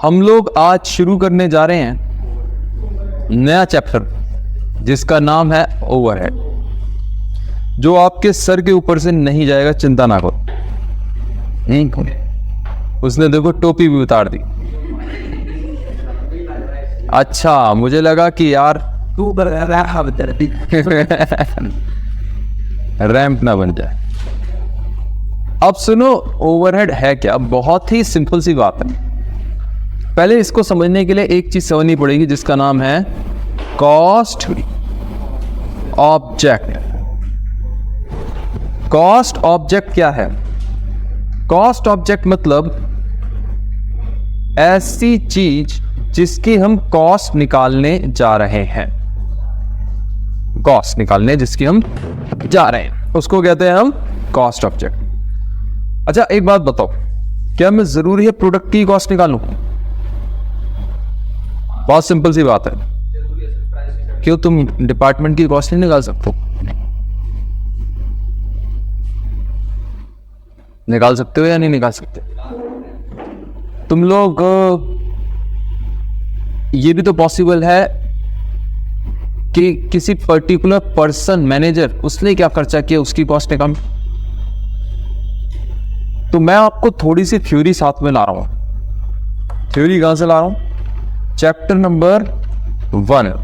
हम लोग आज शुरू करने जा रहे हैं नया चैप्टर जिसका नाम है ओवरहेड, जो आपके सर के ऊपर से नहीं जाएगा, चिंता ना करो। उसने देखो टोपी भी उतार दी। अच्छा, मुझे लगा कि यार तू रैंप ना बन जाए। अब सुनो, ओवरहेड है क्या? बहुत ही सिंपल सी बात है। पहले इसको समझने के लिए एक चीज समझनी पड़ेगी जिसका नाम है कॉस्ट ऑब्जेक्ट। कॉस्ट ऑब्जेक्ट क्या है? कॉस्ट ऑब्जेक्ट मतलब ऐसी चीज जिसकी हम कॉस्ट निकालने जा रहे हैं। कॉस्ट निकालने जिसकी हम जा रहे हैं उसको कहते हैं हम कॉस्ट ऑब्जेक्ट। अच्छा, एक बात बताओ, क्या मैं जरूरी है प्रोडक्ट की कॉस्ट निकालूं? बहुत सिंपल सी बात है। क्यों तुम डिपार्टमेंट की कॉस्ट नहीं निकाल सकते? निकाल सकते हो या नहीं निकाल सकते? तुम लोग, ये भी तो पॉसिबल है कि किसी पर्टिकुलर पर्सन, मैनेजर, उसने क्या खर्चा किया उसकी कॉस्ट निकाल। तो मैं आपको थोड़ी सी थ्योरी साथ में ला रहा हूं। थ्योरी कहां से ला रहा हूं? चैप्टर नंबर 1,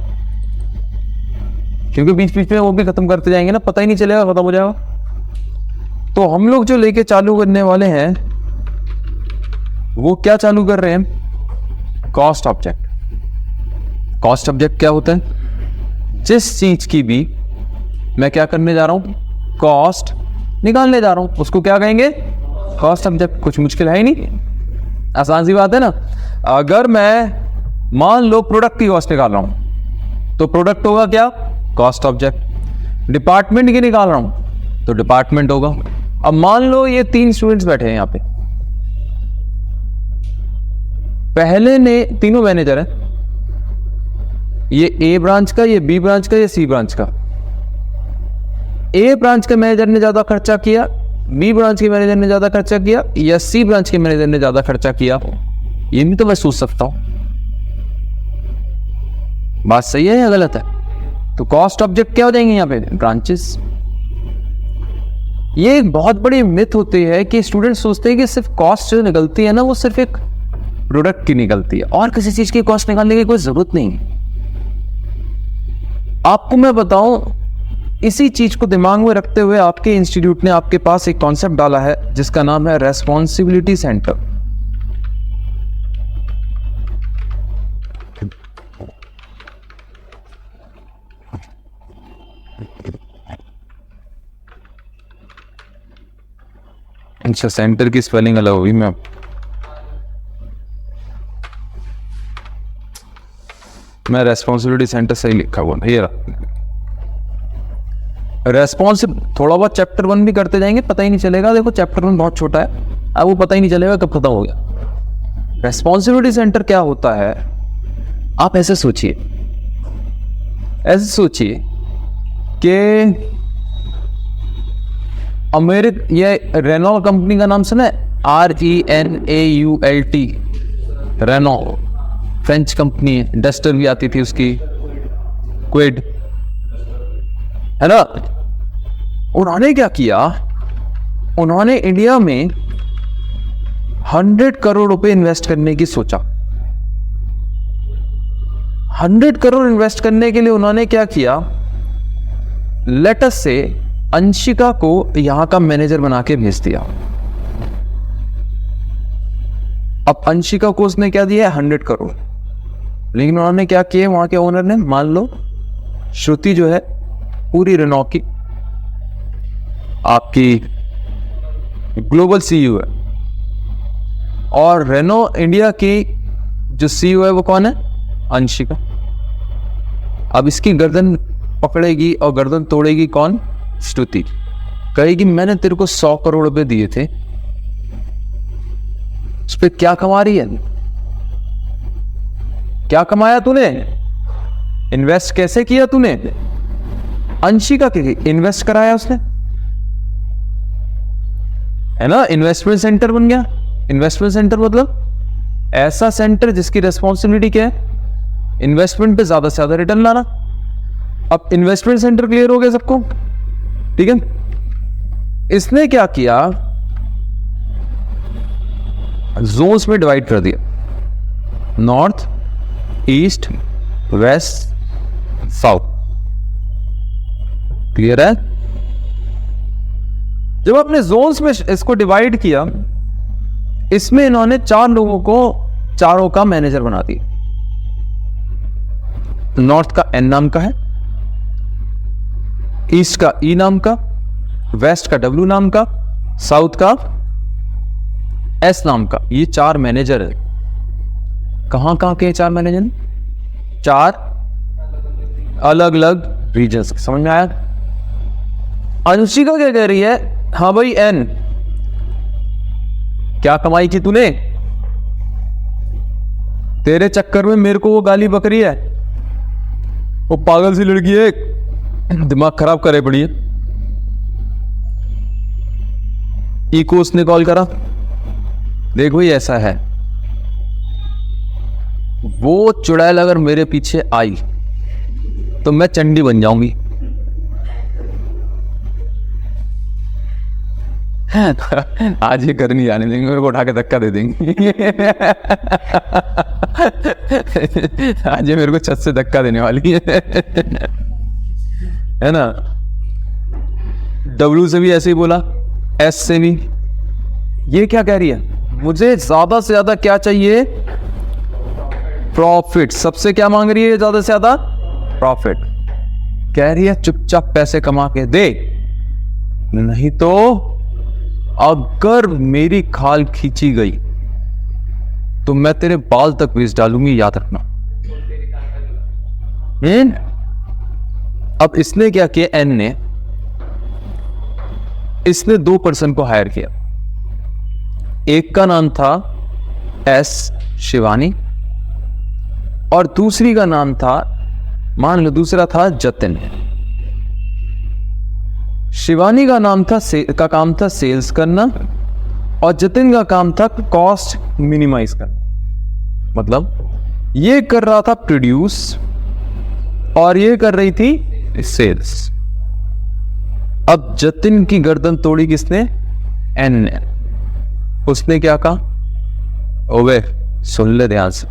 क्योंकि बीच बीच में वो भी खत्म करते जाएंगे ना, पता ही नहीं चलेगा, खत्म हो जाएगा। तो हम लोग जो लेके चालू करने वाले हैं वो क्या चालू कर रहे हैं? Cost object. कॉस्ट ऑब्जेक्ट क्या होता है? जिस चीज की भी मैं क्या करने जा रहा हूं? कॉस्ट निकालने जा रहा हूं, उसको क्या कहेंगे? Cost object. कुछ मुश्किल है ही नहीं, आसान सी बात है ना। अगर मैं मान लो प्रोडक्ट की कॉस्ट निकाल रहा हूं तो प्रोडक्ट होगा क्या? Cost object. डिपार्टमेंट की निकाल रहा हूं तो डिपार्टमेंट होगा। अब मान लो ये 3 स्टूडेंट्स बैठे हैं यहां पे, पहले ने, तीनों मैनेजर हैं, ये ए ब्रांच का, ये बी ब्रांच का, ये सी ब्रांच का। ए ब्रांच के मैनेजर ने ज्यादा खर्चा किया, बी ब्रांच के मैनेजर ने ज्यादा खर्चा किया, या सी ब्रांच के मैनेजर ने ज्यादा खर्चा किया? ये भी तो मैं सोच सकता हूं। बात सही है या गलत है? तो कॉस्ट ऑब्जेक्ट क्या हो जाएंगे यहां पे? ब्रांचेस। ये एक बहुत बड़ी मिथ होती है कि स्टूडेंट सोचते हैं कि सिर्फ कॉस्ट जो निकलती है ना, वो सिर्फ एक प्रोडक्ट की निकलती है और किसी चीज की कॉस्ट निकालने की कोई जरूरत नहीं है। आपको मैं बताऊं, इसी चीज को दिमाग में रखते हुए आपके इंस्टीट्यूट ने आपके पास एक कॉन्सेप्ट डाला है जिसका नाम है रेस्पॉन्सिबिलिटी सेंटर। अच्छा, सेंटर की स्पेलिंग अलग होगी। मैं रेस्पॉन्सिबिलिटी सेंटर सही लिखा हुआ है। ये रेस्पॉन्सिब, थोड़ा बहुत चैप्टर 1 भी करते जाएंगे, पता ही नहीं चलेगा। देखो चैप्टर 1 बहुत छोटा है, अब वो पता ही नहीं चलेगा कब खत्म हो गया। रेस्पॉन्सिबिलिटी सेंटर क्या होता है? आप ऐसे सोचिए कि ये रेनॉल्ट कंपनी का नाम सुना है? RENAULT, रेनॉल्ट, फ्रेंच कंपनी है, डस्टर भी आती थी उसकी, क्विड, है ना। उन्होंने क्या किया? उन्होंने इंडिया में 100 करोड़ रुपए इन्वेस्ट करने की सोचा। 100 करोड़ इन्वेस्ट करने के लिए उन्होंने क्या किया? लेटस से अंशिका को यहां का मैनेजर बना के भेज दिया। अब अंशिका को उसने क्या दिया? 100 करोड़। लेकिन उन्होंने क्या किया? वहां के ओनर ने, मान लो श्रुति जो है पूरी रेनो की आपकी ग्लोबल सीईओ है, और रेनो इंडिया की जो सीईओ है वो कौन है? अंशिका। अब इसकी गर्दन पकड़ेगी और गर्दन तोड़ेगी कौन? श्रुति। कहेगी मैंने तेरे को 100 करोड़ रुपए दिए थे, उस पर क्या कमा रही है? क्या कमाया तूने? इन्वेस्ट कैसे किया तूने? अंशिका के इन्वेस्ट कराया उसने, है ना। इन्वेस्टमेंट सेंटर बन गया। इन्वेस्टमेंट सेंटर मतलब ऐसा सेंटर जिसकी रेस्पॉन्सिबिलिटी क्या है, इन्वेस्टमेंट पे ज्यादा से ज्यादा रिटर्न लाना। अब इन्वेस्टमेंट सेंटर क्लियर हो गया सबको, ठीक है। इसने क्या किया, जोन्स में डिवाइड कर दिया, north, east, west, south. Clear है? जब आपने जोन्स में इसको डिवाइड किया, इसमें इन्होंने 4 लोगों को चारों का मैनेजर बना दिया। नॉर्थ का एन नाम का है, ईस्ट का ई नाम का, वेस्ट का डब्ल्यू नाम का, साउथ का एस नाम का। ये 4 मैनेजर है। कहां कहां के 4 मैनेजर? 4 अलग अलग रीजन्स। समझ में आया? अनुशिका क्या कह रही है, हाँ भाई एन, क्या कमाई की तूने? तेरे चक्कर में मेरे को वो गाली बक रही है, वो पागल सी लड़की है, दिमाग खराब करे पड़ी है। इको उसने कॉल करा, देख भाई ऐसा है, वो चुड़ैल अगर मेरे पीछे आई तो मैं चंडी बन जाऊंगी। आज ये कर नहीं जाने देंगे, मेरे को उठा के धक्का दे देंगे। आज ये मेरे को छत से धक्का देने वाली है ना। डब्ल्यू से भी ऐसे ही बोला, एस से भी। ये क्या कह रही है, मुझे ज्यादा से ज्यादा क्या चाहिए? प्रॉफिट। सबसे क्या मांग रही है ज्यादा से ज्यादा? प्रॉफिट। कह रही है चुपचाप पैसे कमा के दे, नहीं तो अगर मेरी खाल खींची गई तो मैं तेरे बाल तक बेच डालूंगी, याद रखना। अब इसने क्या किया, एन ने, इसने 2 पर्सन को हायर किया। एक का नाम था एस शिवानी और दूसरी का नाम था, मान लो दूसरा था जतिन। शिवानी का नाम था का काम था सेल्स करना और जतिन का काम था कॉस्ट मिनिमाइज करना। मतलब ये कर रहा था प्रोड्यूस और ये कर रही थी सेल्स। अब जतिन की गर्दन तोड़ी किसने? एन ने। उसने क्या कहा, ओवे सुन ले ध्यान से,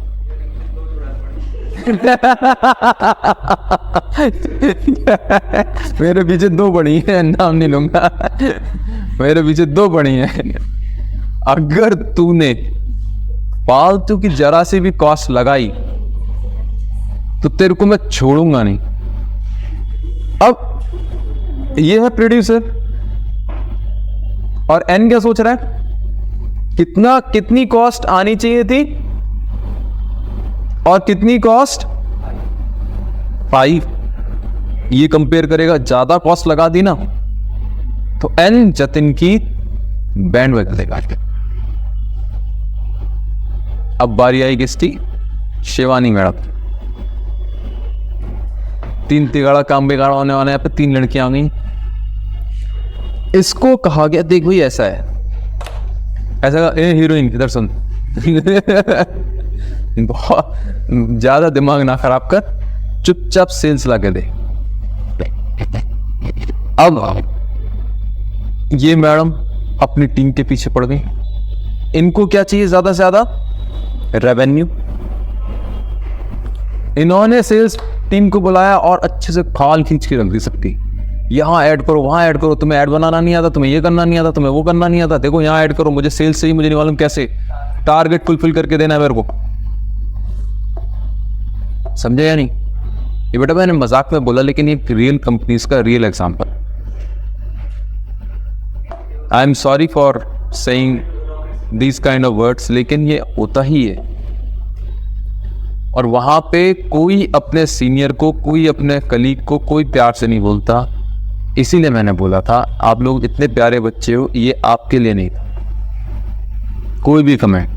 मेरे पीछे 2 बड़ी हैं, नाम नहीं लूंगा, मेरे पीछे 2 बड़ी हैं। अगर तूने फालतू की जरा सी भी कॉस्ट लगाई तो तेरे को मैं छोड़ूंगा नहीं। अब ये है प्रोड्यूसर और एन क्या सोच रहा है, कितनी कॉस्ट आनी चाहिए थी और कितनी कॉस्ट? 5। ये कंपेयर करेगा, ज्यादा कॉस्ट लगा दी ना तो एन जतिन की बैंड बजा देगा। अब बारी आई किसकी? शिवानी मैडम। 3 तिगाड़ा काम बिगाड़ा होने वाला है, 3 लड़कियां आ गई। इसको कहा गया, देख भाई ऐसा है, ऐसा ए हीरोइन इधर सुन, बहुत ज्यादा दिमाग ना खराब कर, चुपचाप सेल्स ला के दे। अब ये मैडम अपनी टीम के पीछे पड़ गई। इनको क्या चाहिए ज्यादा से ज्यादा? रेवेन्यू। इन्होंने सेल्स टीम को बुलाया और अच्छे से खाल खींच के रख दी सबकी। यहाँ ऐड करो, वहां ऐड करो, तुम्हें ऐड बनाना नहीं आता, तुम्हें ये करना नहीं आता, तुम्हें वो करना नहीं आता, देखो यहाँ ऐड करो, मुझे सेल्स चाहिए, मुझे नहीं मालूम कैसे, टारगेट फुलफिल करके देना है मेरे को। समझे या नहीं? ये बेटा मैंने मजाक में बोला, लेकिन ये रियल कंपनीज का real example. I am sorry for saying these kind of words, लेकिन ये होता ही है। और वहां पे कोई अपने सीनियर को, कोई अपने कलीग को कोई प्यार से नहीं बोलता। इसीलिए मैंने बोला था आप लोग इतने प्यारे बच्चे हो, ये आपके लिए नहीं था कोई भी कमेंट।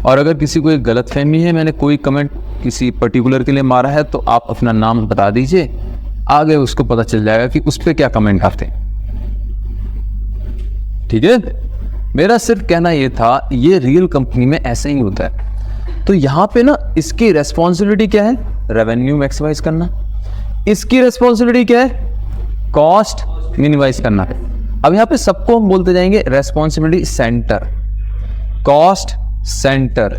और अगर किसी को एक गलत फहमी है, मैंने कोई कमेंट किसी पर्टिकुलर के लिए मारा है, तो आप अपना नाम बता दीजिए, आगे उसको पता चल जाएगा कि उस पर क्या कमेंट आते हैं। ठीक है? मेरा सिर्फ कहना ये था, ये रियल कंपनी में ऐसे ही होता है। तो यहां पे ना इसकी रेस्पॉन्सिबिलिटी क्या है, रेवेन्यू मैक्सिमाइज करना, इसकी रेस्पॉन्सिबिलिटी क्या है, कॉस्ट मिनिमाइज करना। अब यहां पे सबको हम बोलते जाएंगे रेस्पॉन्सिबिलिटी सेंटर, कॉस्ट सेंटर।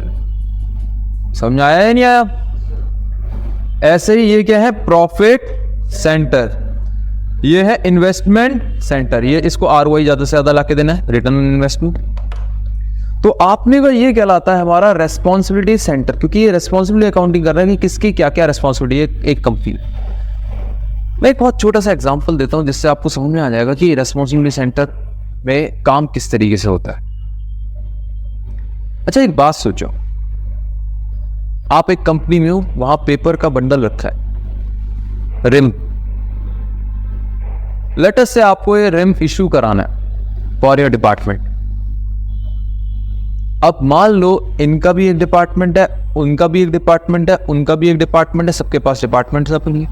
समझ आया या नहीं आया? ऐसे ही ये क्या है, प्रॉफिट सेंटर, ये है इन्वेस्टमेंट सेंटर, ये इसको आरओआई ज्यादा से ज्यादा लाके देना है, रिटर्न ऑन इन्वेस्टमेंट। तो आपने का ये कहलाता है हमारा रेस्पॉन्सिबिलिटी सेंटर, क्योंकि ये रेस्पॉन्सिबिलिटी अकाउंटिंग कर रहा है कि किसकी क्या क्या रेस्पॉन्सिबिलिटी है एक कंपनी में। मैं एक बहुत छोटा सा एग्जांपल देता हूं जिससे आपको समझ में आ जाएगा कि रेस्पॉन्सिबिलिटी सेंटर में काम किस तरीके से होता है। अच्छा एक बात सोचो, आप एक कंपनी में हो, वहां पेपर का बंडल रखा है, रिम, लेट अस से आपको ये रिम इशू कराना है फॉर योर डिपार्टमेंट। अब मान लो इनका भी एक डिपार्टमेंट है, उनका भी एक डिपार्टमेंट है, उनका भी एक डिपार्टमेंट है, सबके पास डिपार्टमेंट है अपनी,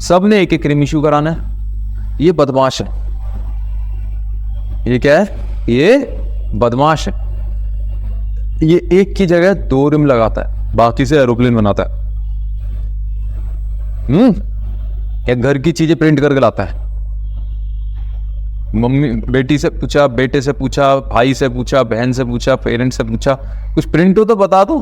सब ने एक एक रिम इशू कराना है। ये बदमाश है, ये क्या है, ये बदमाश है। ये एक की जगह 2 रिम लगाता है, बाकी से एरोप्लेन बनाता है। या घर की चीजें प्रिंट करके लाता है, मम्मी बेटी से पूछा, बेटे से पूछा, भाई से पूछा, बहन से पूछा, पेरेंट्स से पूछा, कुछ प्रिंट हो तो बता दो।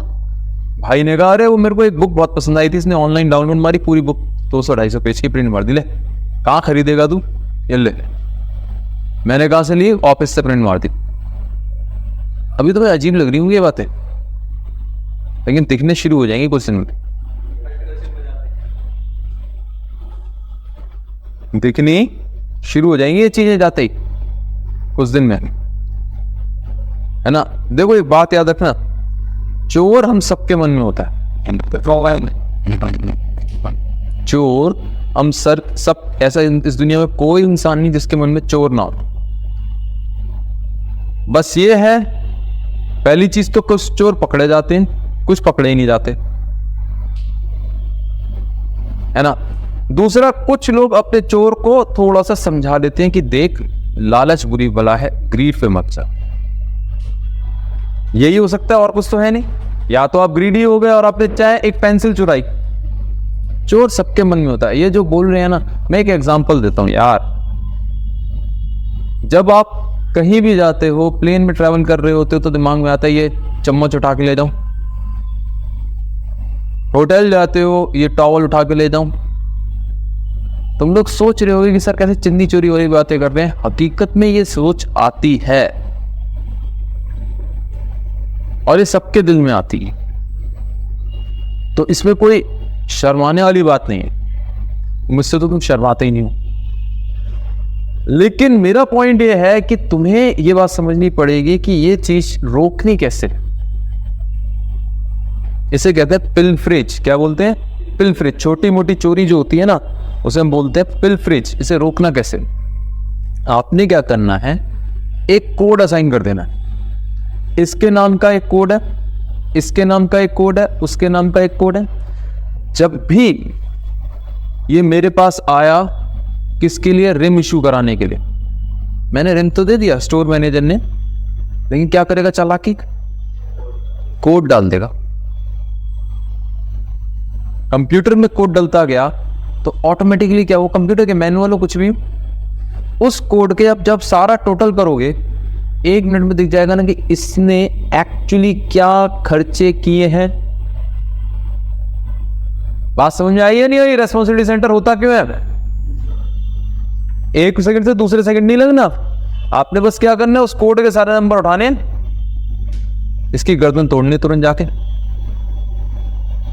भाई ने कहा अरे वो मेरे को एक बुक बहुत पसंद आई थी, इसने ऑनलाइन डाउनलोड मारी, पूरी बुक 200-250 पेज की प्रिंट मार दी, ले कहाँ खरीदेगा तू, ये ले। मैंने कहा से ली, ऑफिस से प्रिंट मार दी। अभी तो भाई अजीब लग रही होंगी ये बातें, लेकिन दिखने शुरू हो जाएंगी कुछ दिन में, दिखनी शुरू हो जाएंगी ये चीजें जाते ही कुछ दिन में, है ना। देखो एक बात याद रखना, चोर हम सबके मन में होता है, चोर हम सब, ऐसा इस दुनिया में कोई इंसान नहीं जिसके मन में चोर ना हो। बस ये है, पहली चीज तो कुछ चोर पकड़े जाते हैं, कुछ पकड़े ही नहीं जाते, है ना। दूसरा, कुछ लोग अपने चोर को थोड़ा सा समझा देते हैं कि देख लालच बुरी बला है, ग्रीड पे मत जा। यही हो सकता है, और कुछ तो है नहीं। या तो आप ग्रीडी हो गए और आपने चाहे एक पेंसिल चुराई। चोर सबके मन में होता है। ये जो बोल रहे हैं ना, मैं एक एग्जांपल देता हूं यार। जब आप कहीं भी जाते हो, प्लेन में ट्रैवल कर रहे होते हो, तो दिमाग में आता है ये चम्मच उठा के ले जाऊं, होटल जाते हो ये टॉवल उठा के ले जाऊं। तुम लोग सोच रहे होगे कि सर कैसे चिंदी चोरी वाली बातें कर रहे हैं। हकीकत में ये सोच आती है और ये सबके दिल में आती है, तो इसमें कोई शर्माने वाली बात नहीं है। मुझसे तो तुम शर्माते ही नहीं हो। लेकिन मेरा पॉइंट ये है कि तुम्हें ये बात समझनी पड़ेगी कि ये चीज रोकनी कैसे। इसे कहते हैं पिलफरेज। क्या बोलते हैं? पिलफरेज। छोटी मोटी चोरी जो होती है ना, उसे हम बोलते हैं पिलफरेज। इसे रोकना कैसे? आपने क्या करना है, एक कोड असाइन कर देना है। इसके नाम का एक कोड है, इसके नाम का एक कोड है, उसके नाम का एक कोड है। जब भी ये मेरे पास आया, किसके लिए? रिम इशू कराने के लिए। मैंने रिम तो दे दिया स्टोर मैनेजर ने, लेकिन क्या करेगा चालाकी? कोड डाल देगा। कंप्यूटर में कोड डलता गया तो ऑटोमेटिकली क्या, वो कंप्यूटर के मैनुअल हो कुछ भी, उस कोड के अब जब सारा टोटल करोगे, 1 मिनट में दिख जाएगा ना कि इसने एक्चुअली क्या खर्चे किए हैं। बात समझ में आई है नहीं आई? रेस्पॉन्सिबिलिटी सेंटर होता क्यों है? 1 सेकंड से दूसरे सेकंड नहीं लगना। आपने बस क्या करना है, उस कोड के सारे नंबर उठाने, इसकी गर्दन तोड़ने तुरंत जाके।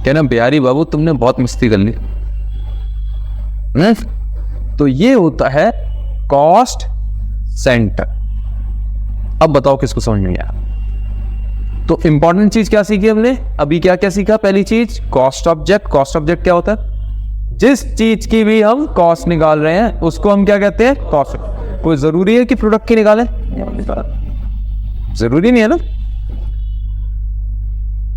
कहना बिहारी बाबू तुमने बहुत मस्ती कर ली। तो ये होता है कॉस्ट सेंटर। अब बताओ किसको समझ में आया? तो इंपॉर्टेंट चीज क्या सीखी हमने अभी? क्या क्या सीखा? पहली चीज कॉस्ट ऑब्जेक्ट। कॉस्ट ऑब्जेक्ट क्या होता है? जिस चीज की भी हम कॉस्ट निकाल रहे हैं उसको हम क्या कहते हैं? कॉस्ट। कोई जरूरी है कि प्रोडक्ट की निकालें? जरूरी नहीं है ना।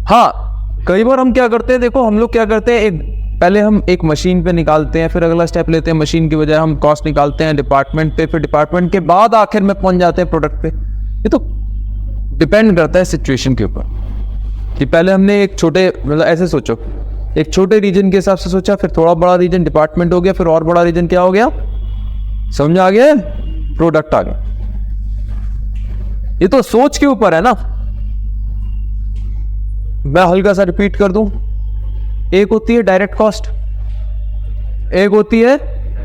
हाँ, कई बार हम क्या करते हैं, देखो हम लोग क्या करते हैं, पहले हम एक मशीन पे निकालते हैं, फिर अगला स्टेप लेते हैं, मशीन की बजाय हम कॉस्ट निकालते हैं डिपार्टमेंट पे, फिर डिपार्टमेंट के बाद आखिर में पहुंच जाते हैं प्रोडक्ट पे। ये तो डिपेंड करता है सिचुएशन के ऊपर। कि पहले हमने एक छोटे, मतलब ऐसे सोचो, एक छोटे रीजन के हिसाब से सोचा, फिर थोड़ा बड़ा रीजन डिपार्टमेंट हो गया, फिर और बड़ा रीजन क्या हो गया, समझ आ गया, प्रोडक्ट आ गया। ये तो सोच के ऊपर है ना। मैं हल्का सा रिपीट कर दूं, एक होती है डायरेक्ट कॉस्ट, एक होती है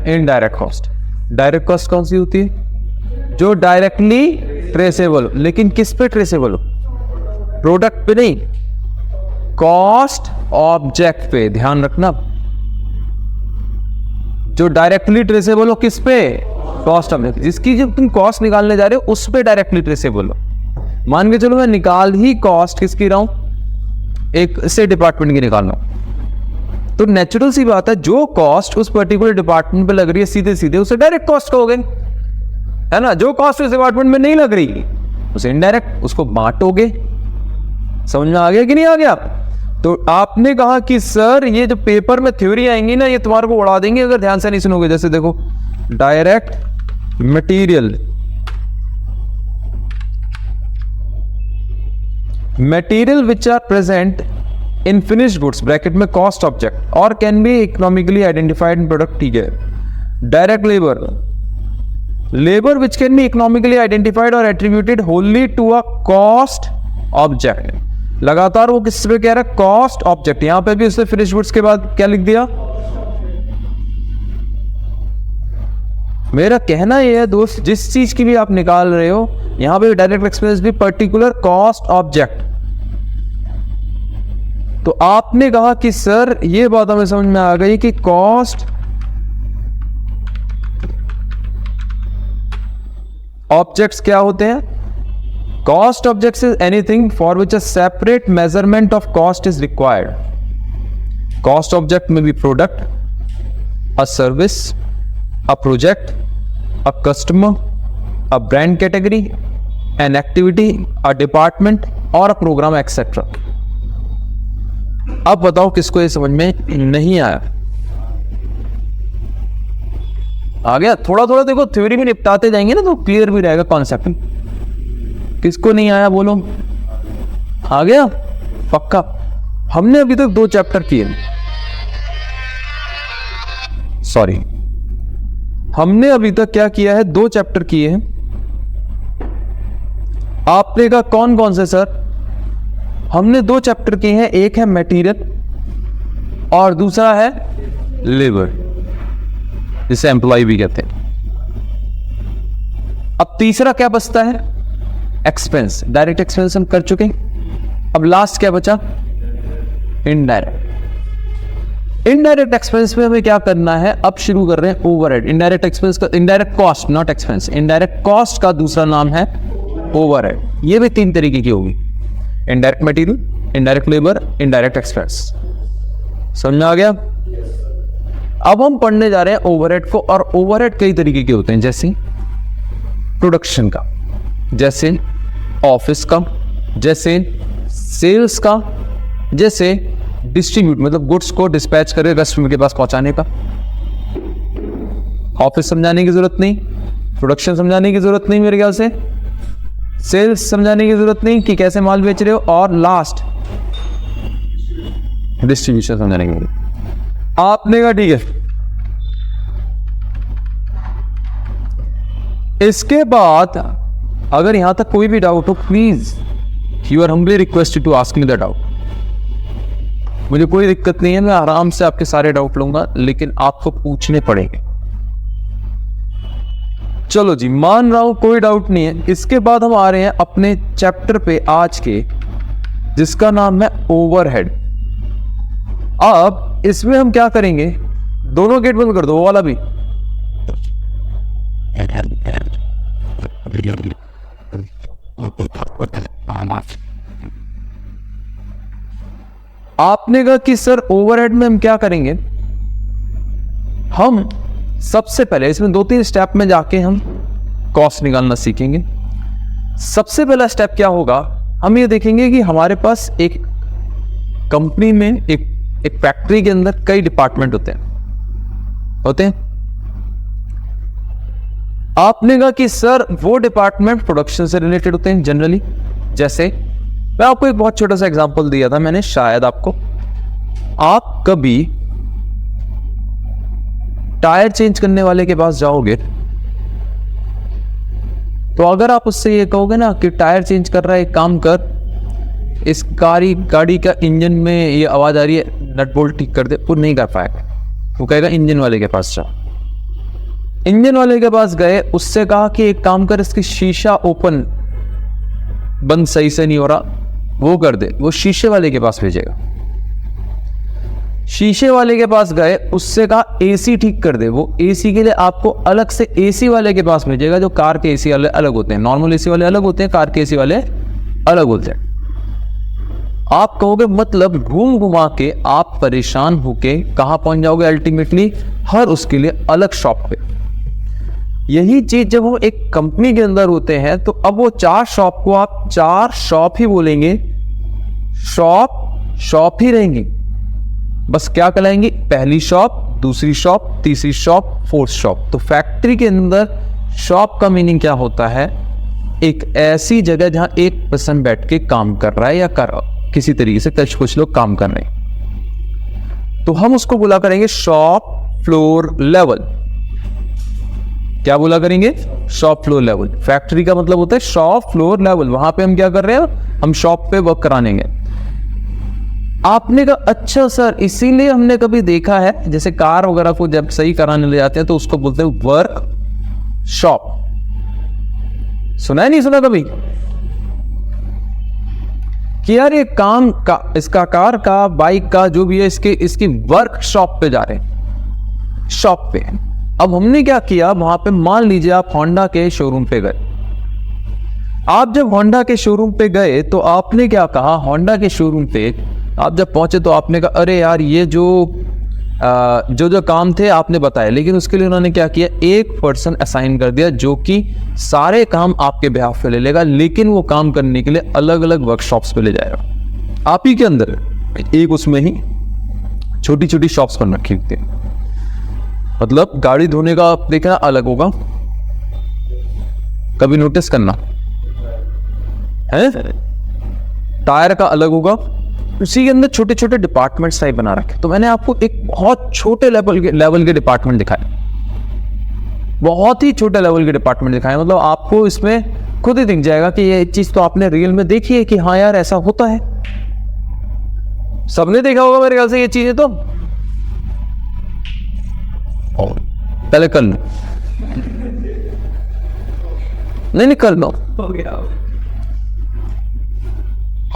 इनडायरेक्ट कॉस्ट। डायरेक्ट कॉस्ट कौन सी होती है? जो डायरेक्टली ट्रेसेबल हो। लेकिन किस पे ट्रेसेबल हो? प्रोडक्ट पे नहीं, कॉस्ट ऑब्जेक्ट पे। ध्यान रखना, जो डायरेक्टली ट्रेसेबल हो किस पे? Cost object. जिसकी जब तुम कॉस्ट निकालने जा रहे हो उस पे डायरेक्टली ट्रेसेबल हो। मान के चलो मैं निकाल ही कॉस्ट किसकी रहा हूं, एक से डिपार्टमेंट की निकाल रहा हूं, तो नेचुरल सी बात है जो कॉस्ट उस पर्टिकुलर डिपार्टमेंट पे लग रही है सीधे सीधे उसे डायरेक्ट कॉस्ट कहोगे, है ना। जो कॉस्ट उस डिपार्टमेंट में नहीं लग रही उसे इनडायरेक्ट, उसको बांटोगे। समझ में आ गया कि नहीं आ गया? तो आपने कहा कि सर ये जो पेपर में थ्योरी आएंगी ना ये तुम्हारे को उड़ा देंगे अगर ध्यान से नहीं सुनोगे। जैसे देखो, direct material, material which are present in finished goods bracket में कॉस्ट ऑब्जेक्ट और can be economically identified in product. ठीक है। Direct labour, labour which can be economically identified और attributed only to a cost object. लगातार वो किस पे कह रहा है? Cost object. यहां पे भी उसने फिनिश गुड्स के बाद क्या लिख दिया? मेरा कहना यह है दोस्त, जिस चीज की भी आप निकाल रहे हो यहां पे डायरेक्ट एक्सपेंस भी पर्टिकुलर कॉस्ट ऑब्जेक्ट। तो आपने कहा कि सर ये बात हमें समझ में आ गई कि कॉस्ट ऑब्जेक्ट्स क्या होते हैं? Cost objects is anything for which a separate measurement of cost is required. Cost object में भी product, a service, a project, a customer, a brand category, an activity, a department और अ programme etcetera. अब बताओ किसको ये समझ में नहीं आया? आ गया? थोड़ा थोड़ा देखो थ्योरी में निपटाते जाएंगे ना तो क्लियर भी रहेगा कॉन्सेप्ट। किसको नहीं आया बोलो? आ गया पक्का? हमने अभी तक 2 चैप्टर किए, सॉरी हमने अभी तक क्या किया है? 2 चैप्टर किए हैं। आपने कहा कौन कौन से सर? हमने 2 चैप्टर किए हैं, एक है मटेरियल और दूसरा है लेबर, जिसे एम्प्लॉय भी कहते हैं। अब तीसरा क्या बचता है? एक्सपेंस। डायरेक्ट एक्सपेंस हम कर चुके हैं। अब लास्ट क्या बचा? इनडायरेक्ट। इनडायरेक्ट एक्सपेंस में हमें क्या करना है? अब शुरू कर रहे हैं ओवरहेड। इनडायरेक्ट एक्सपेंस का, indirect cost not expense, indirect cost का दूसरा नाम है ओवरहेड। ये भी 3 तरीके की होगी, indirect material, indirect labour, indirect expense. समझ में आ गया? अब हम पढ़ने जा रहे हैं ओवरहेड को, और ओवरहेड कई तरीके के होते हैं, जैसे प्रोडक्शन का, जैसे ऑफिस का, जैसे सेल्स का, जैसे डिस्ट्रीब्यूट मतलब गुड्स को डिस्पैच करके कस्टमर के पास पहुंचाने का। ऑफिस समझाने की जरूरत नहीं, प्रोडक्शन समझाने की जरूरत नहीं, मेरे ख्याल से सेल्स समझाने की जरूरत नहीं कि कैसे माल बेच रहे हो, और लास्ट डिस्ट्रीब्यूशन समझाने की। आपने कहा ठीक है। इसके बाद अगर यहां तक कोई भी डाउट हो, please you are humbly requested to ask me the doubt. मुझे कोई दिक्कत नहीं है, मैं आराम से आपके सारे डाउट लूंगा, लेकिन आपको पूछने पड़ेंगे। चलो जी, मान रहा हूं कोई डाउट नहीं है। इसके बाद हम आ रहे हैं अपने चैप्टर पे आज के, जिसका नाम है ओवरहेड। अब इसमें हम क्या करेंगे? दोनों गेट बंद कर दो, वो वाला भी। आपने कहा कि सर ओवरहेड में हम क्या करेंगे? हम सबसे पहले इसमें 2-3 स्टेप में जाके हम कॉस्ट निकालना सीखेंगे। सबसे पहला स्टेप क्या होगा? हम ये देखेंगे कि हमारे पास एक कंपनी में, एक फैक्ट्री के अंदर कई डिपार्टमेंट होते हैं। आपने कहा कि सर वो डिपार्टमेंट प्रोडक्शन से रिलेटेड होते हैं जनरली, जैसे मैं आपको एक बहुत छोटा सा एग्जांपल दिया था मैंने, शायद आपको, आप कभी टायर चेंज करने वाले के पास जाओगे तो अगर आप उससे ये कहोगे ना कि टायर चेंज कर रहा है, एक काम कर, इस गाड़ी का इंजन में ये आवाज आ रही है, नट बोल्ट ठीक कर दे, वो नहीं कर पाएगा। वो कहेगा इंजन वाले के पास जा। इंजन वाले के पास गए, उससे कहा कि एक काम कर, इसकी शीशा ओपन बंद सही से नहीं हो रहा, वो कर दे, वो शीशे वाले के पास भेजेगा। शीशे वाले के पास गए, उससे कहा एसी ठीक कर दे, वो एसी के लिए आपको अलग से एसी वाले के पास भेजेगा, जो कार के एसी वाले अलग होते हैं, नॉर्मल एसी वाले अलग होते हैं, कार के एसी वाले अलग होते हैं। आप कहोगे मतलब घूम घुमा के आप परेशान होके कहां पहुंच जाओगे अल्टीमेटली, हर उसके लिए अलग शॉप पे। यही चीज जब हम एक कंपनी के अंदर होते हैं तो अब वो 4 शॉप को आप 4 शॉप ही बोलेंगे, शॉप ही रहेंगी, बस क्या कहलाएंगी, पहली शॉप, दूसरी शॉप, तीसरी शॉप, 4th शॉप। तो फैक्ट्री के अंदर शॉप का मीनिंग क्या होता है, एक ऐसी जगह जहां एक पर्सन बैठ के काम कर रहा है या किसी तरीके से कुछ लोग काम कर रहे हैं, तो हम उसको बोला करेंगे शॉप फ्लोर लेवल। क्या बोला करेंगे, शॉप फ्लोर लेवल। फैक्ट्री का मतलब होता है शॉप फ्लोर लेवल, वहां पे हम क्या कर रहे हैं, हम शॉप पे वर्क कराने गए। आपने कहा अच्छा सर, इसीलिए हमने कभी देखा है जैसे कार वगैरह को जब सही कराने ले जाते हैं तो उसको बोलते हैं वर्क शॉप। सुना है नहीं सुना कभी कि यार ये काम का, इसका कार का, बाइक का, जो भी है, इसकी वर्कशॉप पे जा रहे हैं, शॉप पे। अब हमने क्या किया, वहां पे मान लीजिए आप होंडा के शोरूम पे गए। आप जब होंडा के शोरूम पे गए तो आपने क्या कहा, होंडा के शोरूम पे आप जब पहुंचे तो आपने कहा अरे यार ये जो काम थे आपने बताए, लेकिन उसके लिए उन्होंने क्या किया, एक पर्सन असाइन कर दिया जो कि सारे काम आपके बिहाफ पे ले लेगा, लेकिन वो काम करने के लिए अलग अलग वर्कशॉप्स पे ले जाएगा। आप ही के अंदर एक उसमें ही छोटी छोटी शॉप्स बन रखी होती है। मतलब गाड़ी धोने का आप देखना अलग होगा, कभी नोटिस करना है, टायर का अलग होगा, उसी के अंदर छोटे छोटे डिपार्टमेंट्स टाइप बना रखे। तो मैंने आपको एक बहुत छोटे लेवल के डिपार्टमेंट दिखाए, बहुत ही छोटे लेवल के डिपार्टमेंट दिखाए। मतलब आपको इसमें खुद ही दिख जाएगा कि ये चीज तो आपने रियल में देखी है कि हाँ यार ऐसा होता है, सबने देखा होगा मेरे ख्याल से ये चीजें। तो पहले कर लो, नहीं कर लो,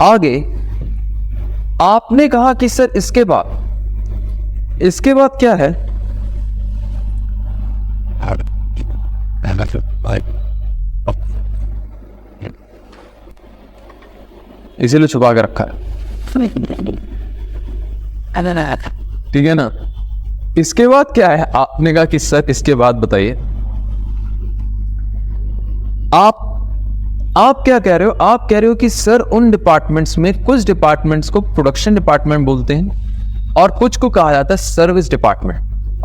आगे आपने कहा कि सर इसके बाद क्या है, इसीलिए छुपा के रखा है, ठीक है ना। इसके बाद क्या है, आपने कहा कि सर इसके बाद बताइए। आप क्या कह रहे हो, आप कह रहे हो कि सर उन डिपार्टमेंट्स में कुछ डिपार्टमेंट्स को प्रोडक्शन डिपार्टमेंट बोलते हैं और कुछ को कहा जाता है सर्विस डिपार्टमेंट।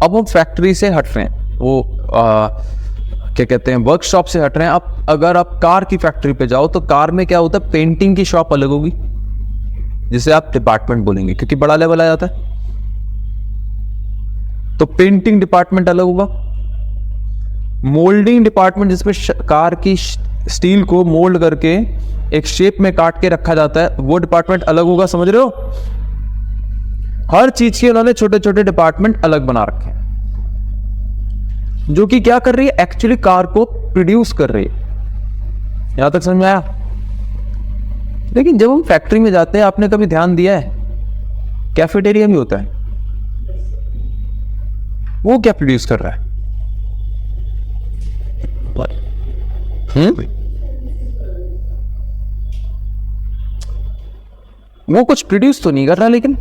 अब हम फैक्ट्री से हट रहे हैं, वो क्या कहते हैं, वर्कशॉप से हट रहे हैं। अब अगर आप कार की फैक्ट्री पे जाओ तो कार में क्या होता है, पेंटिंग की शॉप अलग होगी जिसे आप डिपार्टमेंट बोलेंगे क्योंकि बड़ा लेवल आ जाता है, तो पेंटिंग डिपार्टमेंट अलग होगा। मोल्डिंग डिपार्टमेंट जिसमें कार की स्टील को मोल्ड करके एक शेप में काट के रखा जाता है, वो डिपार्टमेंट अलग होगा। समझ रहे हो, हर चीज के उन्होंने छोटे छोटे डिपार्टमेंट अलग बना रखे हैं जो कि क्या कर रही है, एक्चुअली कार को प्रोड्यूस कर रही है। यहां तक समझ में आया। लेकिन जब हम फैक्ट्री में जाते हैं, आपने कभी ध्यान दिया है, कैफेटेरिया भी होता है, वो क्या प्रोड्यूस कर रहा है, वो कुछ प्रोड्यूस तो नहीं कर रहा, लेकिन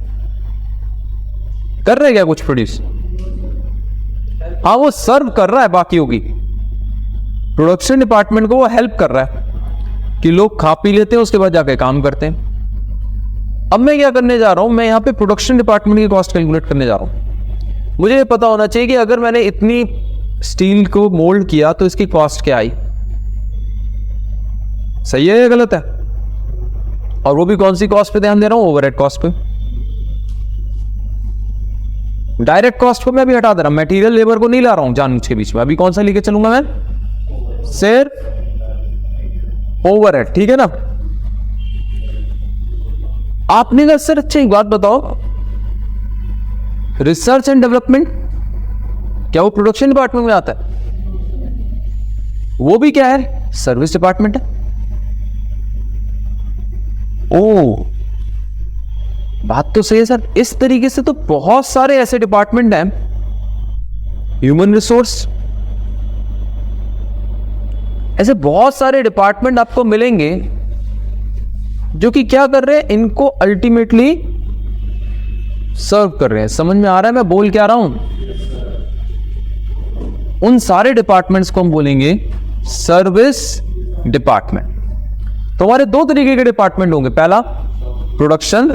कर रहा है क्या कुछ प्रोड्यूस? हाँ, वो सर्व कर रहा है बाकियों की, प्रोडक्शन डिपार्टमेंट को वो हेल्प कर रहा है कि लोग खा पी लेते हैं, उसके बाद जाके काम करते हैं। अब मैं क्या करने जा रहा हूं, मैं यहां पे प्रोडक्शन डिपार्टमेंट की कॉस्ट कैलकुलेट करने जा रहा हूं। मुझे ये पता होना चाहिए कि अगर मैंने इतनी स्टील को मोल्ड किया तो इसकी कॉस्ट क्या आई, सही है या गलत है? और वो भी कौन सी कॉस्ट पे ध्यान दे रहा हूं? ओवरहेड कॉस्ट पे। डायरेक्ट कॉस्ट को मैं भी हटा दे रहा हूं, मटेरियल लेबर को नहीं ला रहा हूं जानबूझ के बीच में। अभी कौन सा लेके चलूंगा मैं? सिर्फ ओवरहेड, ठीक है ना। आपने कहा सर अच्छा एक बात बताओ, रिसर्च एंड डेवलपमेंट क्या वो प्रोडक्शन डिपार्टमेंट में आता है? वो भी क्या है? सर्विस डिपार्टमेंट है। ओ, बात तो सही है सर। इस तरीके से तो बहुत सारे ऐसे डिपार्टमेंट हैं, ह्यूमन रिसोर्स, ऐसे बहुत सारे डिपार्टमेंट आपको मिलेंगे जो कि क्या कर रहे हैं, इनको अल्टीमेटली सर्व कर रहे हैं। समझ में आ रहा है मैं बोल क्या रहा हूं? उन सारे डिपार्टमेंट्स को हम बोलेंगे सर्विस डिपार्टमेंट। तो हमारे दो तरीके के डिपार्टमेंट होंगे, पहला प्रोडक्शन,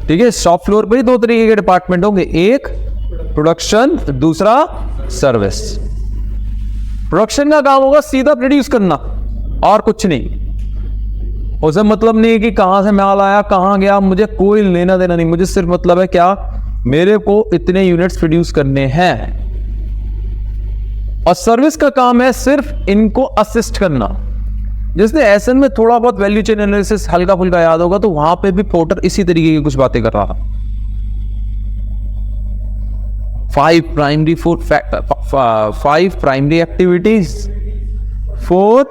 ठीक है, शॉप फ्लोर पर ही दो तरीके के डिपार्टमेंट होंगे, एक प्रोडक्शन, दूसरा सर्विस। प्रोडक्शन का काम होगा सीधा प्रोड्यूस करना और कुछ नहीं। उसे मतलब नहीं है कि कहां से माल आया, कहां गया, मुझे कोई लेना देना नहीं। मुझे सिर्फ मतलब है क्या, मेरे को इतने यूनिट्स प्रोड्यूस करने हैं। और सर्विस का काम है सिर्फ इनको असिस्ट करना। जिसने एसएन में थोड़ा बहुत वैल्यू चेन एनालिसिस हल्का फुल्का याद होगा, तो वहां पे भी पोर्टर इसी तरीके की कुछ बातें कर रहा था। 5 प्राइमरी एक्टिविटीज, 4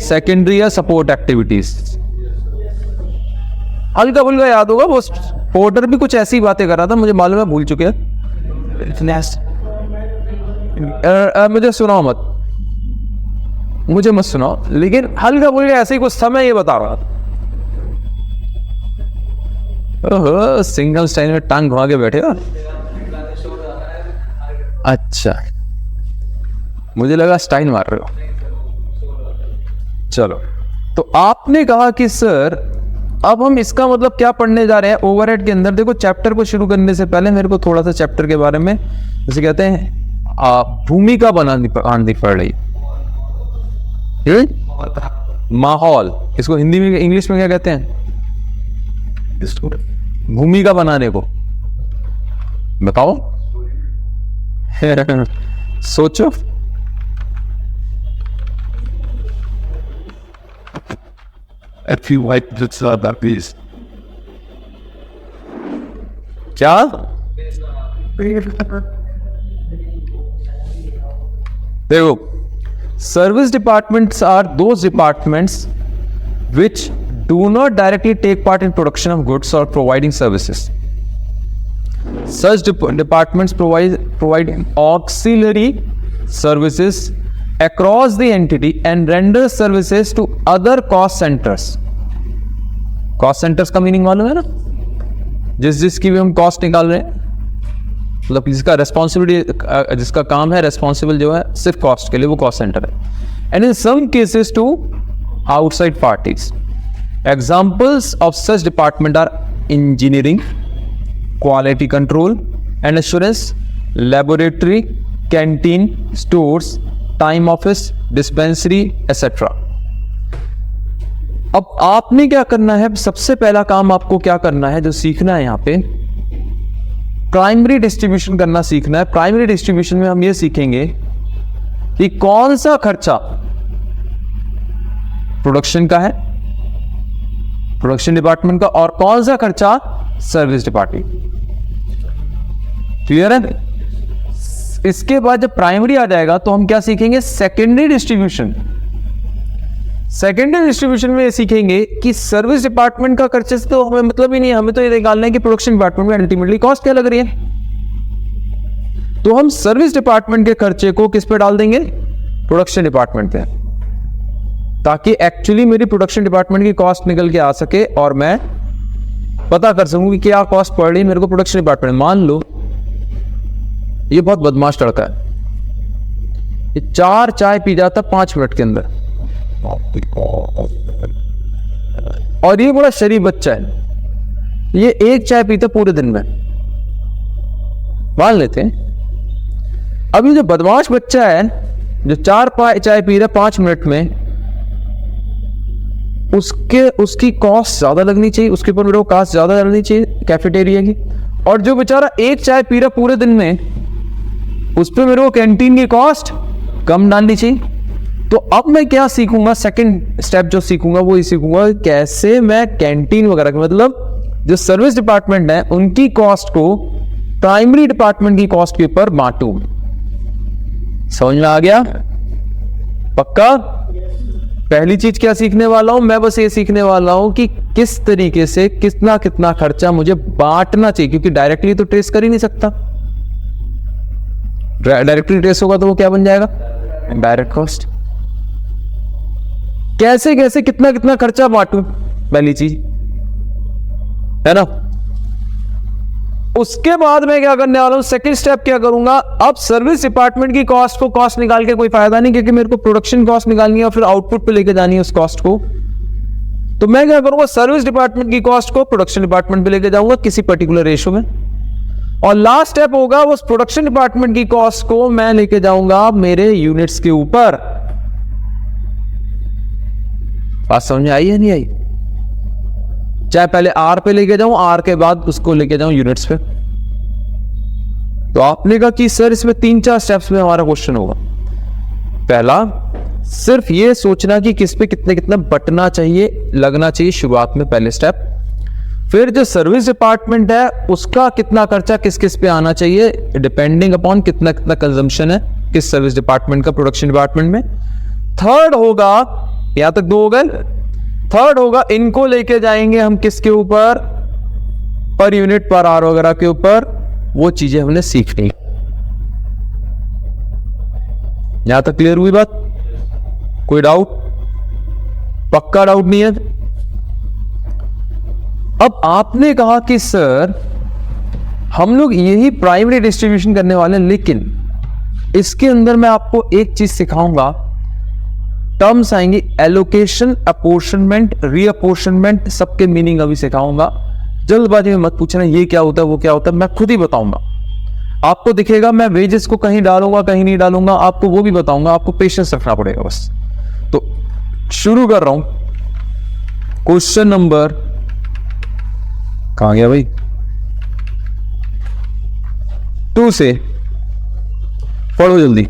सेकेंडरी या सपोर्ट एक्टिविटीज, हल्का फुल्का याद होगा। वो पोर्टर भी कुछ ऐसी बातें कर रहा था, मुझे मालूम है भूल चुके हैं। मुझे सुनाओ मत, मुझे मत सुनाओ, लेकिन हल्का फुल्का ऐसे ही कुछ समय ये बता रहा था। ओहो, सिंगल स्टाइल में टांग घुमा के बैठे हो। अच्छा, मुझे लगा स्टाइन मार रहे हो। चलो, तो आपने कहा कि सर अब हम इसका मतलब क्या पढ़ने जा रहे हैं ओवरहेड के अंदर। देखो, चैप्टर को शुरू करने से पहले मेरे को थोड़ा सा चैप्टर के बारे में, जैसे कहते हैं भूमिका बनानी पड़ रही, माहौल, इसको हिंदी में इंग्लिश में क्या कहते हैं? भूमिका बनाने को बताओ। सोचो, If you like this that piece. क्या? देखो, service departments are those departments which do not directly take part in production of goods or providing services. Such departments provide auxiliary services across the entity and render services to other cost centers. Cost centers का meaning मालूम है ना? जिसकी भी हम cost निकाल रहे हैं, मतलब जिसका रेस्पॉन्सिबिलिटी, जिसका काम है रेस्पॉन्सिबल जो है सिर्फ कॉस्ट के लिए, वो कॉस्ट सेंटर है। And in some cases to outside parties. Examples of such department are engineering, quality control and assurance, laboratory, canteen, stores, time office, dispensary, etc. अब आपने क्या करना है, सबसे पहला काम आपको क्या करना है, जो सीखना है यहाँ पे, प्राइमरी डिस्ट्रीब्यूशन करना सीखना है। प्राइमरी डिस्ट्रीब्यूशन में हम ये सीखेंगे कि कौन सा खर्चा प्रोडक्शन का है, प्रोडक्शन डिपार्टमेंट का, और कौन सा खर्चा सर्विस डिपार्टमेंट। क्लियर है? इसके बाद जब प्राइमरी आ जाएगा तो हम क्या सीखेंगे, सेकेंडरी डिस्ट्रीब्यूशन। सेकेंडरी डिस्ट्रीब्यूशन में ये सीखेंगे कि सर्विस डिपार्टमेंट का खर्चे से तो हमें मतलब ही नहीं है, हमें तो ये निकालना है कि प्रोडक्शन डिपार्टमेंट में अल्टीमेटली कॉस्ट क्या लग रही है। तो हम सर्विस डिपार्टमेंट के खर्चे को किस पे डाल देंगे, प्रोडक्शन डिपार्टमेंट पे, ताकि एक्चुअली मेरी प्रोडक्शन डिपार्टमेंट की कॉस्ट निकल के आ सके और मैं पता कर सकूं कि क्या कॉस्ट पड़ रही मेरे को प्रोडक्शन डिपार्टमेंट। मान लो ये बहुत बदमाश लड़का है, ये 4 चाय पी जाता 5 मिनट के अंदर, और ये बड़ा शरीफ बच्चा है, ये 1 चाय पीता पूरे दिन में, मान लेते हैं। अब ये जो बदमाश बच्चा है जो 4 चाय पी रहा 5 मिनट में, उसकी कॉस्ट ज्यादा लगनी चाहिए, उसके ऊपर मेरे को कॉस्ट ज्यादा लगनी चाहिए कैफेटेरिया की। और जो बेचारा एक चाय पी रहा पूरे दिन में, उस पर मेरे को कैंटीन की कॉस्ट कम डालनी चाहिए। तो अब मैं क्या सीखूंगा, सेकंड स्टेप जो सीखूंगा वो ये सीखूंगा कैसे मैं कैंटीन वगैरह के, मतलब जो सर्विस डिपार्टमेंट है उनकी कॉस्ट को प्राइमरी डिपार्टमेंट की कॉस्ट के ऊपर बांटूं। समझ में आ गया? पक्का? पहली चीज क्या सीखने वाला हूं मैं, बस ये सीखने वाला हूं कि किस तरीके से कितना कितना खर्चा मुझे बांटना चाहिए, क्योंकि डायरेक्टली तो ट्रेस कर ही नहीं सकता। डायरेक्टली ट्रेस होगा तो वो क्या बन जाएगा, डायरेक्ट कॉस्ट। कैसे कैसे कितना कितना खर्चा बांटूं, पहली चीज है ना। उसके बाद मैं क्या करने वाला हूं, सेकंड स्टेप क्या करूंगा, अब सर्विस डिपार्टमेंट की कॉस्ट को कॉस्ट निकाल के कोई फायदा नहीं, क्योंकि मेरे को प्रोडक्शन कॉस्ट निकालनी है और फिर आउटपुट पे लेके जानी है उस कॉस्ट को। तो मैं क्या करूंगा, सर्विस डिपार्टमेंट की कॉस्ट को प्रोडक्शन डिपार्टमेंट पे लेके जाऊंगा किसी पर्टिकुलर रेशो में। और लास्ट स्टेप होगा उस प्रोडक्शन डिपार्टमेंट की कॉस्ट को मैं लेके जाऊंगा मेरे यूनिट्स के ऊपर। बात समझ में आई है नहीं आई? चाहे पहले आर पे लेके जाऊं, आर के बाद उसको लेके जाऊं यूनिट्स पे। तो आपने कहा कि सर इसमें 3-4 स्टेप्स में हमारा क्वेश्चन होगा। पहला, सिर्फ ये सोचना कि किस पे कितने कितना बटना चाहिए, लगना चाहिए शुरुआत में, पहले स्टेप। फिर जो सर्विस डिपार्टमेंट है उसका कितना खर्चा किस किस पे आना चाहिए, डिपेंडिंग अपॉन कितना कितना कंजम्पशन है किस सर्विस डिपार्टमेंट का प्रोडक्शन डिपार्टमेंट में। थर्ड होगा, यहां तक 2 हो गए। थर्ड होगा, इनको लेके जाएंगे हम किसके ऊपर, पर यूनिट पर आर वगैरह के ऊपर। वो चीजें हमने सीखनी। यहां तक क्लियर हुई बात? कोई डाउट? पक्का डाउट नहीं है? अब आपने कहा कि सर हम लोग यही प्राइमरी डिस्ट्रीब्यूशन करने वाले हैं, लेकिन इसके अंदर मैं आपको एक चीज सिखाऊंगा, टर्म्स आएंगे एलोकेशन, अपोर्शनमेंट, रीअपोर्शनमेंट, सबके मीनिंग अभी सिखाऊंगा। जल्दबाजी में मत पूछना ये क्या होता है वो क्या होता है, मैं खुद ही बताऊंगा। आपको दिखेगा मैं वेजेस को कहीं डालूंगा कहीं नहीं डालूंगा, आपको वो भी बताऊंगा, आपको पेशेंस रखना पड़ेगा बस। तो शुरू कर रहा हूं। क्वेश्चन नंबर कहां गया भाई, 2 से पढ़ो जल्दी।